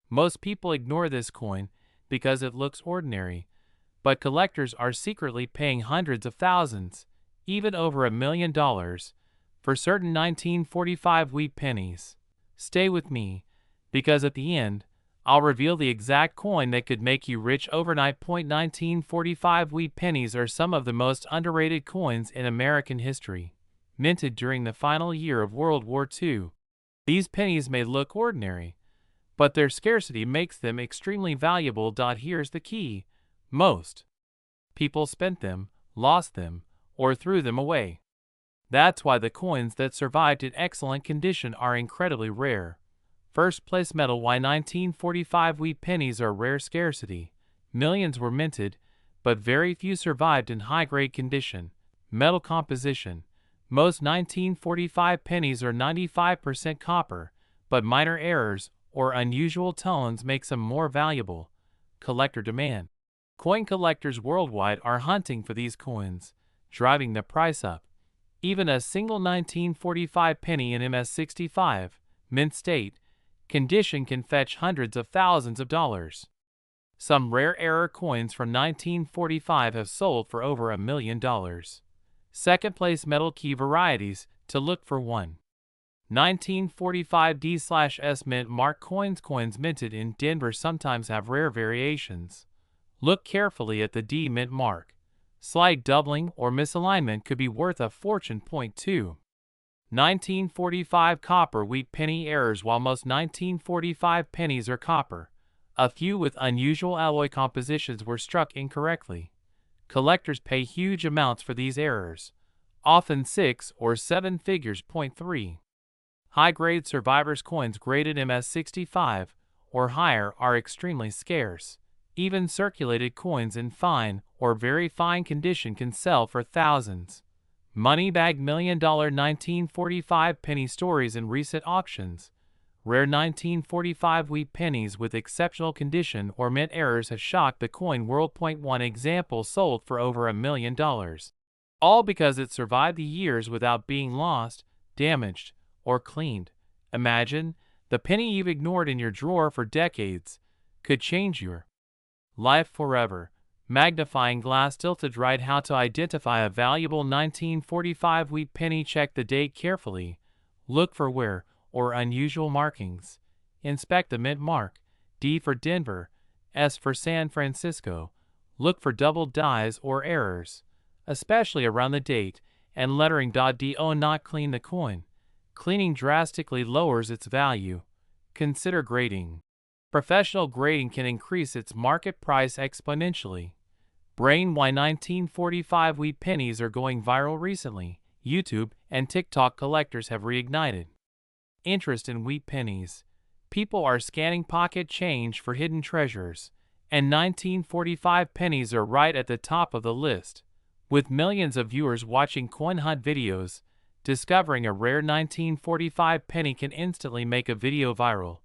Most people ignore this coin because it looks ordinary, but collectors are secretly paying hundreds of thousands, even over $1 million, for certain 1945 wheat pennies. Stay with me, because at the end, I'll reveal the exact coin that could make you rich overnight. 1945 wheat pennies are some of the most underrated coins in American history. Minted during the final year of World War II, these pennies may look ordinary, but their scarcity makes them extremely valuable. Here's the key: most people spent them, lost them, or threw them away. That's why the coins that survived in excellent condition are incredibly rare. First place metal. Why 1945 wheat pennies are rare scarcity. Millions were minted, but very few survived in high-grade condition. Metal composition. Most 1945 pennies are 95% copper, but minor errors or unusual tones makes them more valuable. Collector demand. Coin collectors worldwide are hunting for these coins, driving the price up. Even a single 1945 penny in MS-65, mint state, condition can fetch hundreds of thousands of dollars. Some rare error coins from 1945 have sold for over $1 million. Second place metal. Key varieties to look for: 1. 1945 D/S mint mark coins. Coins minted in Denver sometimes have rare variations. Look carefully at the D mint mark. Slight doubling or misalignment could be worth a fortune. 2. 1945 copper wheat penny errors. While most 1945 pennies are copper, a few with unusual alloy compositions were struck incorrectly. Collectors pay huge amounts for these errors, often 6 or 7 figures. 3. High-grade survivors. Coins graded MS-65 or higher are extremely scarce. Even circulated coins in fine or very fine condition can sell for thousands. Money-bag. $1 million 1945 penny stories in recent auctions. Rare 1945 wheat pennies with exceptional condition or mint errors have shocked the coin world. 1 example sold for over $1 million. All because it survived the years without being lost, damaged, or cleaned. Imagine, the penny you've ignored in your drawer for decades could change your life forever. Magnifying glass tilted right. How to identify a valuable 1945 wheat penny. Check the date carefully. Look for wear or unusual markings. Inspect the mint mark. D for Denver, S for San Francisco. Look for double dies or errors, especially around the date and lettering. Do not clean the coin. Cleaning drastically lowers its value. Consider grading. Professional grading can increase its market price exponentially. Brain. Why 1945 wheat pennies are going viral recently. YouTube and TikTok collectors have reignited interest in wheat pennies. People are scanning pocket change for hidden treasures, and 1945 pennies are right at the top of the list. With millions of viewers watching coin hunt videos, discovering a rare 1945 penny can instantly make a video viral.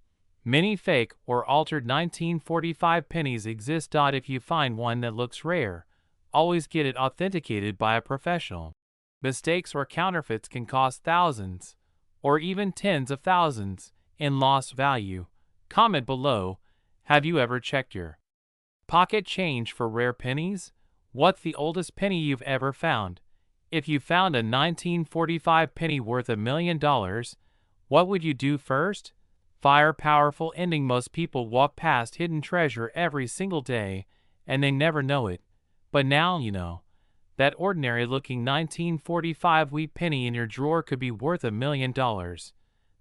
Many fake or altered 1945 pennies exist. If you find one that looks rare, always get it authenticated by a professional. Mistakes or counterfeits can cost thousands, or even tens of thousands, in lost value. Comment below, have you ever checked your pocket change for rare pennies? What's the oldest penny you've ever found? If you found a 1945 penny worth $1 million, what would you do first? Fire. Powerful ending. Most people walk past hidden treasure every single day, and they never know it. But now you know. That ordinary-looking 1945 wheat penny in your drawer could be worth $1 million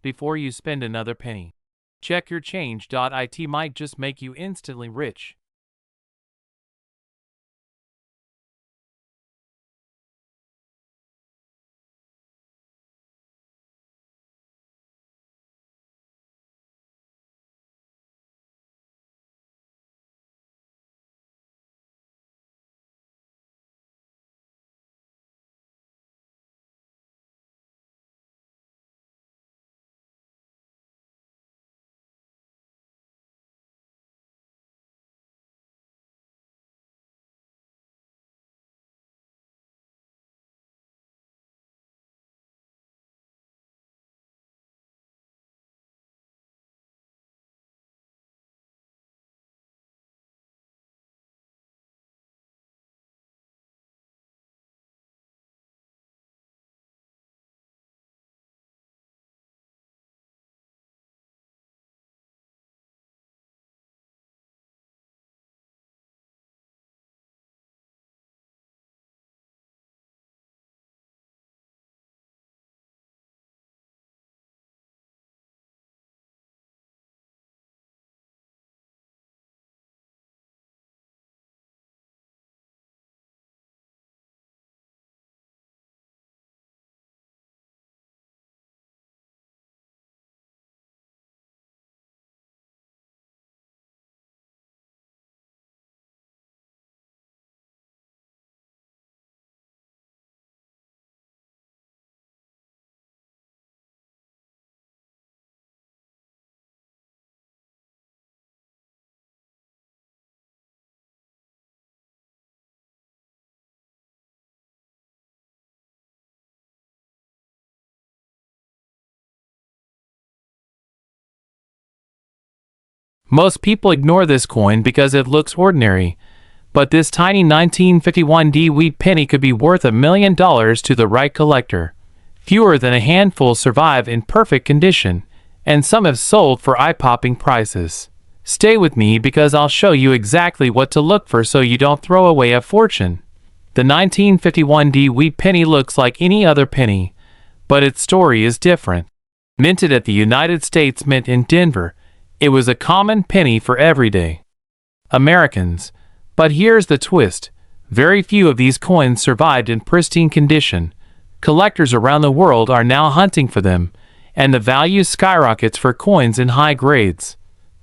before you spend another penny. Check your change. It might just make you instantly rich. Most people ignore this coin because it looks ordinary, but this tiny 1951 wheat penny could be worth $1 million to the right collector. Fewer than a handful survive in perfect condition, and some have sold for eye-popping prices. Stay with me because I'll show you exactly what to look for so you don't throw away a fortune. The 1951 wheat penny looks like any other penny, but its story is different. Minted at the United States Mint in Denver, it was a common penny for everyday Americans. But here's the twist. Very few of these coins survived in pristine condition. Collectors around the world are now hunting for them, and the value skyrockets for coins in high grades.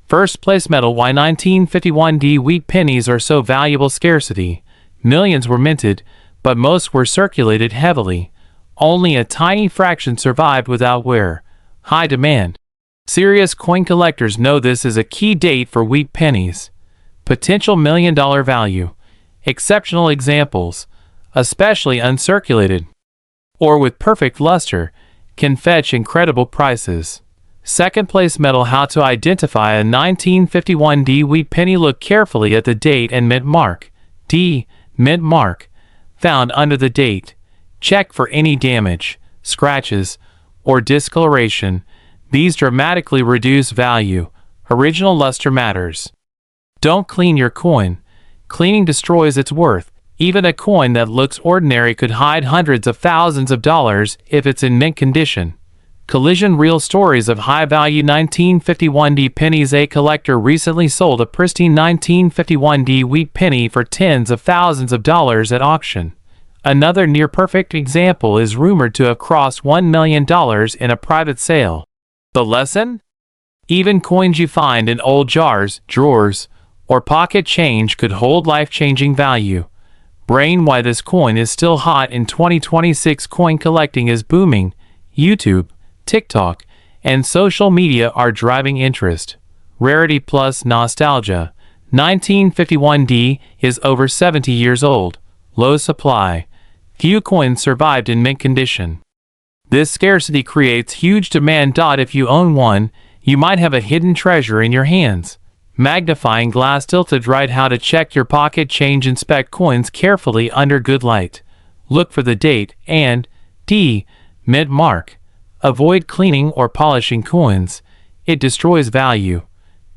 First place medal. Why 1951 wheat pennies are so valuable? Scarcity. Millions were minted, but most were circulated heavily. Only a tiny fraction survived without wear. High demand. Serious coin collectors know this is a key date for wheat pennies. Potential $1 million value. Exceptional examples, especially uncirculated or with perfect luster, can fetch incredible prices. Second place medal. How to identify a 1951 wheat penny? Look carefully at the date and mint mark. Mint mark, found under the date. Check for any damage, scratches, or discoloration. These dramatically reduce value. Original luster matters. Don't clean your coin. Cleaning destroys its worth. Even a coin that looks ordinary could hide hundreds of thousands of dollars if it's in mint condition. Collision. Real stories of high-value 1951 pennies. A collector recently sold a pristine 1951 wheat penny for tens of thousands of dollars at auction. Another near-perfect example is rumored to have crossed $1 million in a private sale. The lesson? Even coins you find in old jars, drawers, or pocket change could hold life-changing value. Brain. Why this coin is still hot in 2026? Coin collecting is booming. YouTube, TikTok, and social media are driving interest. Rarity plus nostalgia. 1951 is over 70 years old. Low supply. Few coins survived in mint condition. This scarcity creates huge demand. If you own one, you might have a hidden treasure in your hands. Magnifying glass tilted right. How to check your pocket change. Inspect coins carefully under good light. Look for the date and mint mark. Avoid cleaning or polishing coins. It destroys value.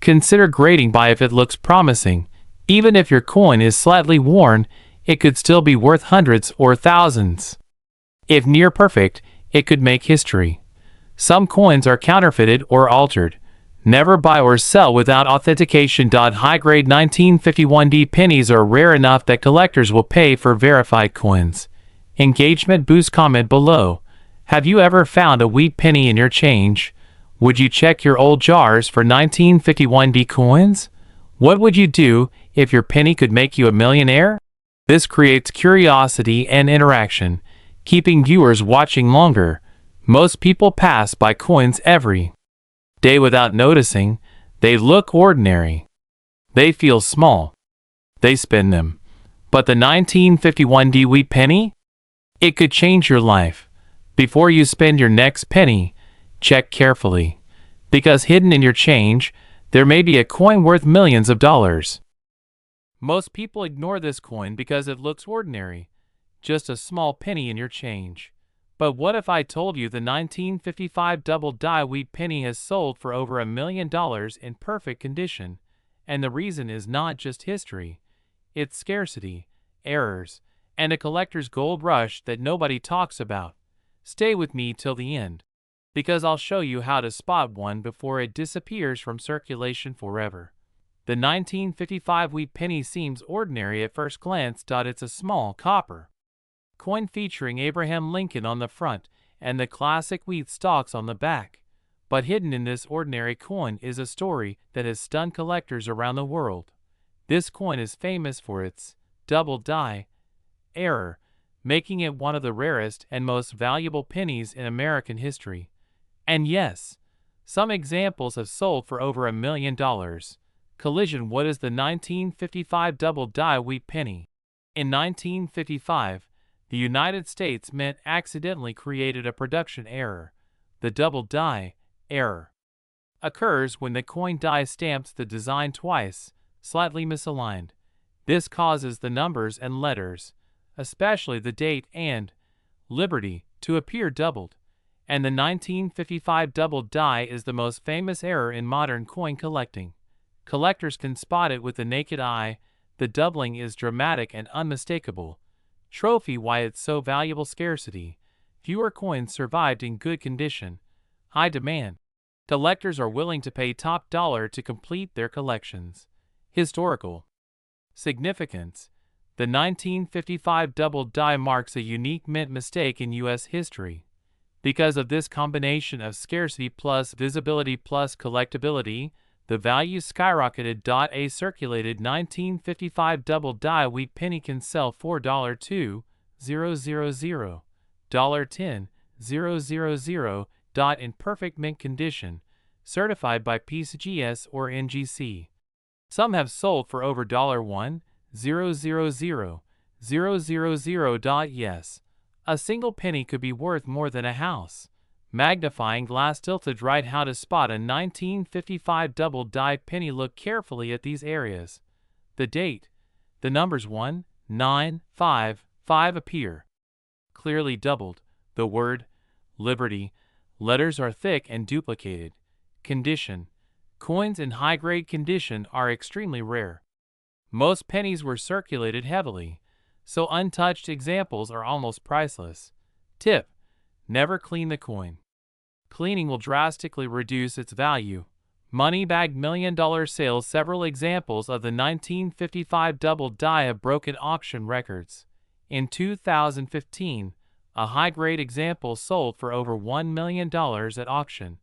Consider grading by if it looks promising. Even if your coin is slightly worn, it could still be worth hundreds or thousands. If near perfect, it could make history. Some coins are counterfeited or altered. Never buy or sell without authentication. High-grade 1951 pennies are rare enough that collectors will pay for verified coins. Engagement boost. Comment below. Have you ever found a wheat penny in your change? Would you check your old jars for 1951 coins? What would you do if your penny could make you a millionaire? This creates curiosity and interaction, keeping viewers watching longer. Most people pass by coins every day without noticing. They look ordinary. They feel small. They spend them. But the 1951 wheat penny? It could change your life. Before you spend your next penny, check carefully. Because hidden in your change, there may be a coin worth millions of dollars. Most people ignore this coin because it looks ordinary. Just a small penny in your change. But what if I told you the 1955 double die wheat penny has sold for over $1 million in perfect condition? And the reason is not just history. It's scarcity, errors, and a collector's gold rush that nobody talks about. Stay with me till the end, because I'll show you how to spot one before it disappears from circulation forever. The 1955 wheat penny seems ordinary at first glance. It's a small copper coin featuring Abraham Lincoln on the front and the classic wheat stalks on the back. But hidden in this ordinary coin is a story that has stunned collectors around the world. This coin is famous for its double die error, making it one of the rarest and most valuable pennies in American history. And yes, some examples have sold for over $1 million. Collision. What is the 1955 double die wheat penny? In 1955, the United States Mint accidentally created a production error, the double die error. occurs when the coin die stamps the design twice, slightly misaligned. This causes the numbers and letters, especially the date and Liberty, to appear doubled, and the 1955 doubled die is the most famous error in modern coin collecting. Collectors can spot it with the naked eye. The doubling is dramatic and unmistakable. Trophy why it's so valuable. Scarcity. Fewer coins survived in good condition. High demand. Collectors are willing to pay top dollar to complete their collections. Historical significance. The 1955 doubled die marks a unique mint mistake in U.S. history. Because of this combination of scarcity plus visibility plus collectability, the value skyrocketed. A circulated 1955 double die wheat penny can sell for $2,000, $10,000 in perfect mint condition, certified by PCGS or NGC. Some have sold for over $1,000,000. Yes, a single penny could be worth more than a house. Magnifying glass tilted right. How to spot a 1955 double die penny. Look carefully at these areas. The date, the numbers 1, 9, 5, 5 appear clearly doubled. The word Liberty letters are thick and duplicated. Condition. Coins in high-grade condition are extremely rare. Most pennies were circulated heavily, so untouched examples are almost priceless. Tip: never clean the coin. Cleaning will drastically reduce its value. Money-bagged million-dollar sales. Several examples of the 1955 double die have broken auction records. In 2015, a high-grade example sold for over $1 million at auction.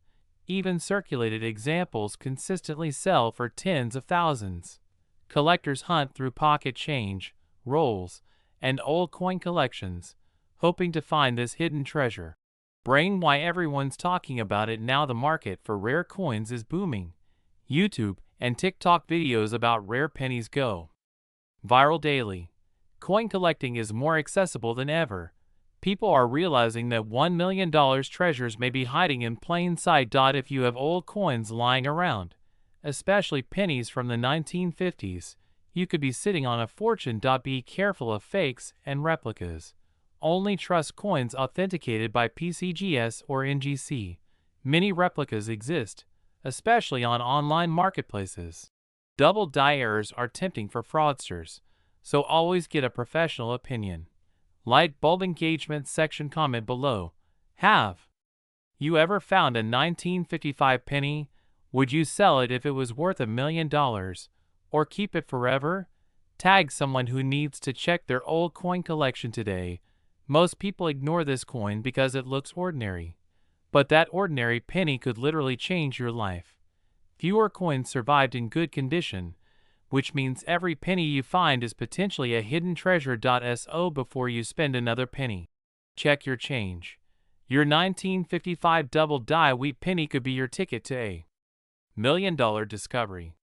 Even circulated examples consistently sell for tens of thousands. Collectors hunt through pocket change, rolls, and old coin collections, hoping to find this hidden treasure. Brain why everyone's talking about it now. The market for rare coins is booming. YouTube and TikTok videos about rare pennies go viral daily. Coin collecting is more accessible than ever. People are realizing that $1 million treasures may be hiding in plain sight. If you have old coins lying around, especially pennies from the 1950s, you could be sitting on a fortune. Be careful of fakes and replicas. Only trust coins authenticated by PCGS or NGC. Many replicas exist, especially on online marketplaces. Double die errors are tempting for fraudsters, so always get a professional opinion. Light bulb engagement section. Comment below. Have you ever found a 1955 penny? Would you sell it if it was worth $1 million? Or keep it forever? Tag someone who needs to check their old coin collection today. Most people ignore this coin because it looks ordinary. But that ordinary penny could literally change your life. Fewer coins survived in good condition, which means every penny you find is potentially a hidden treasure. So before you spend another penny, check your change. Your 1955 double die wheat penny could be your ticket to a $1 million discovery.